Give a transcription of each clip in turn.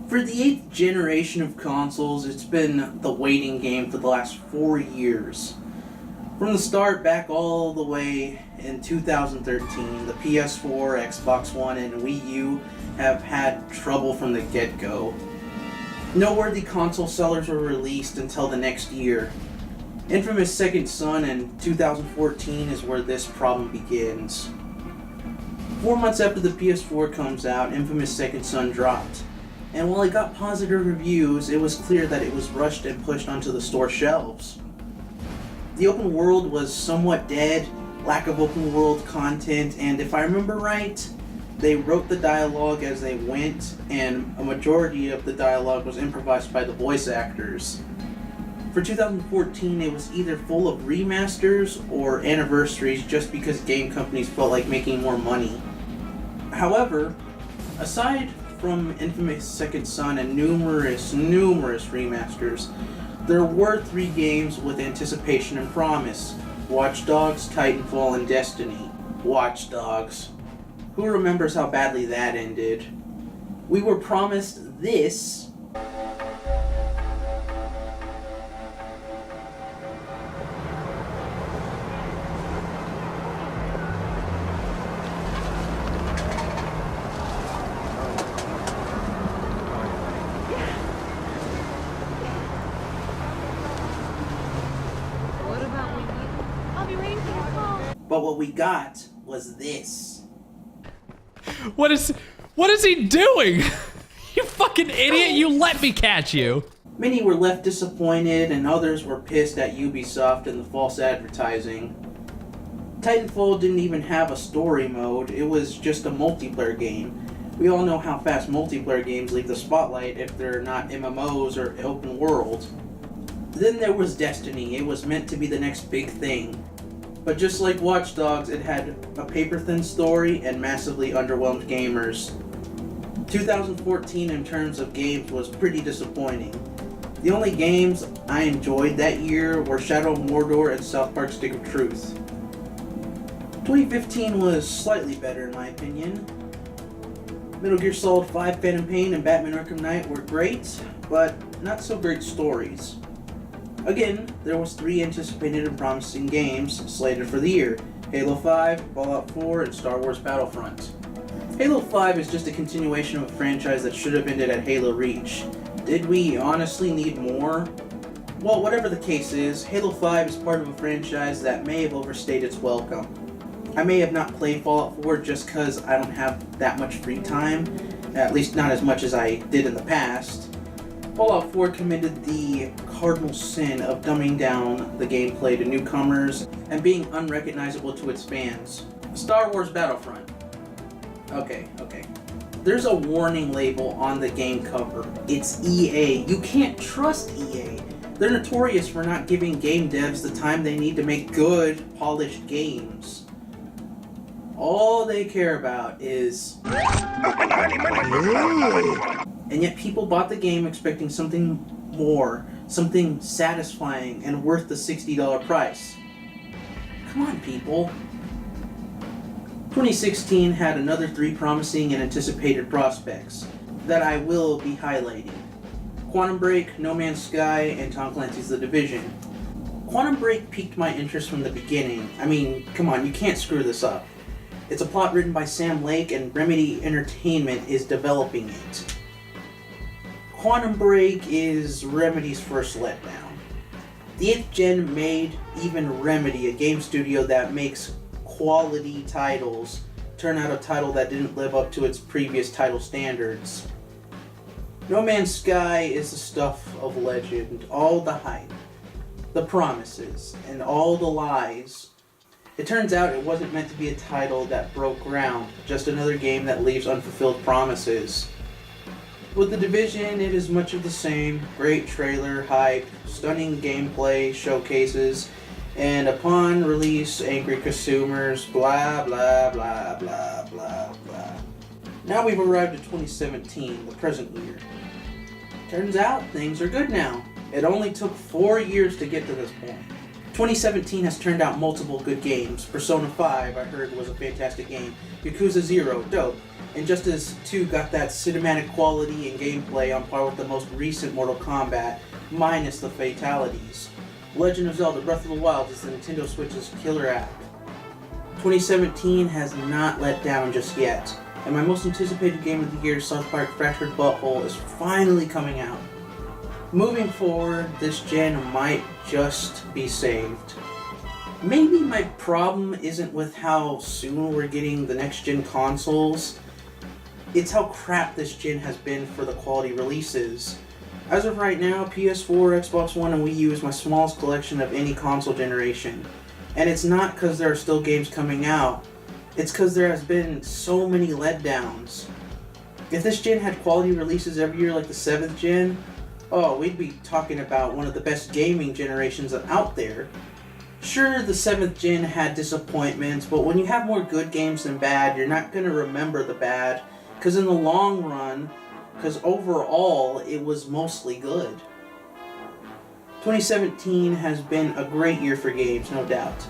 For the 8th generation of consoles, it's been the waiting game for the last 4 years. From the start, back all the way in 2013, the PS4, Xbox One, and Wii U have had trouble from the get-go. No worthy console sellers were released until the next year. Infamous Second Son in 2014 is where this problem begins. 4 months after the PS4 comes out, Infamous Second Son dropped. And while it got positive reviews, it was clear that it was rushed and pushed onto the store shelves. The open world was somewhat dead, lack of open world content, and if I remember right, they wrote the dialogue as they went, and a majority of the dialogue was improvised by the voice actors. For 2014, it was either full of remasters or anniversaries just because game companies felt like making more money. However, aside from Infamous Second Son and numerous remasters, there were 3 games with anticipation and promise: Watch Dogs, Titanfall, and Destiny. Watch Dogs. Who remembers how badly that ended? We were promised this. But what we got was this. What is he doing? You fucking idiot, you let me catch you. Many were left disappointed and others were pissed at Ubisoft and the false advertising. Titanfall didn't even have a story mode, it was just a multiplayer game. We all know how fast multiplayer games leave the spotlight if they're not MMOs or open world. Then there was Destiny. It was meant to be the next big thing. But just like Watch Dogs, it had a paper-thin story and massively underwhelmed gamers. 2014 in terms of games was pretty disappointing. The only games I enjoyed that year were Shadow of Mordor and South Park Stick of Truth. 2015 was slightly better in my opinion. Metal Gear Solid 5 Phantom Pain and Batman Arkham Knight were great, but not so great stories. Again, there was 3 anticipated and promising games slated for the year: Halo 5, Fallout 4, and Star Wars Battlefront. Halo 5 is just a continuation of a franchise that should have ended at Halo Reach. Did we honestly need more? Well, whatever the case is, Halo 5 is part of a franchise that may have overstayed its welcome. I may have not played Fallout 4 just because I don't have that much free time, at least not as much as I did in the past. Fallout 4 committed the cardinal sin of dumbing down the gameplay to newcomers and being unrecognizable to its fans. Star Wars Battlefront. Okay. There's a warning label on the game cover. It's EA. You can't trust EA. They're notorious for not giving game devs the time they need to make good, polished games. All they care about is... And yet people bought the game expecting something more, something satisfying and worth the $60 price. Come on, people. 2016 had another 3 promising and anticipated prospects that I will be highlighting: Quantum Break, No Man's Sky, and Tom Clancy's The Division. Quantum Break piqued my interest from the beginning. I mean, come on, you can't screw this up. It's a plot written by Sam Lake and Remedy Entertainment is developing it. Quantum Break is Remedy's first letdown. The 8th gen made even Remedy, a game studio that makes quality titles, turn out a title that didn't live up to its previous title standards. No Man's Sky is the stuff of legend. All the hype, the promises, and all the lies. It turns out it wasn't meant to be a title that broke ground, just another game that leaves unfulfilled promises. With The Division, it is much of the same. Great trailer, hype, stunning gameplay, showcases, and upon release, angry consumers, blah blah blah blah blah blah. Now we've arrived at 2017, the present year. Turns out, things are good now. It only took 4 years to get to this point. 2017 has turned out multiple good games. Persona 5, I heard, was a fantastic game. Yakuza 0, dope. Injustice 2 got that cinematic quality and gameplay on par with the most recent Mortal Kombat, minus the fatalities. Legend of Zelda Breath of the Wild is the Nintendo Switch's killer app. 2017 has not let down just yet, and my most anticipated game of the year, South Park Fractured Butthole, is finally coming out. Moving forward, this gen might just be saved. Maybe my problem isn't with how soon we're getting the next gen consoles, it's how crap this gen has been for the quality releases. As of right now, PS4, Xbox One, and Wii U is my smallest collection of any console generation. And it's not because there are still games coming out, it's because there has been so many letdowns. If this gen had quality releases every year like the 7th gen, oh, we'd be talking about one of the best gaming generations out there. Sure, the 7th gen had disappointments, but when you have more good games than bad, you're not going to remember the bad, because in the long run, because overall, it was mostly good. 2017 has been a great year for games, no doubt.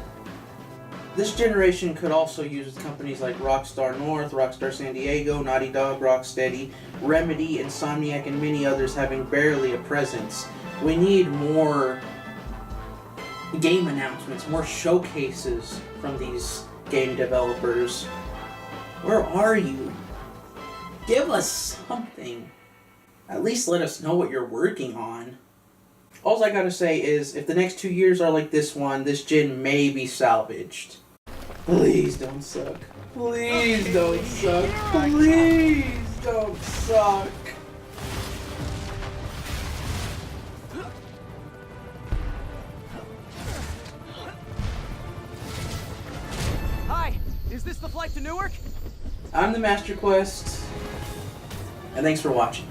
This generation could also use companies like Rockstar North, Rockstar San Diego, Naughty Dog, Rocksteady, Remedy, Insomniac, and many others having barely a presence. We need more game announcements, more showcases from these game developers. Where are you? Give us something. At least let us know what you're working on. All I gotta say is, if the next 2 years are like this one, this gen may be salvaged. Please don't suck. Please don't suck. Please don't suck. Hi, is this the flight to Newark? I'm the Master Quest, and thanks for watching.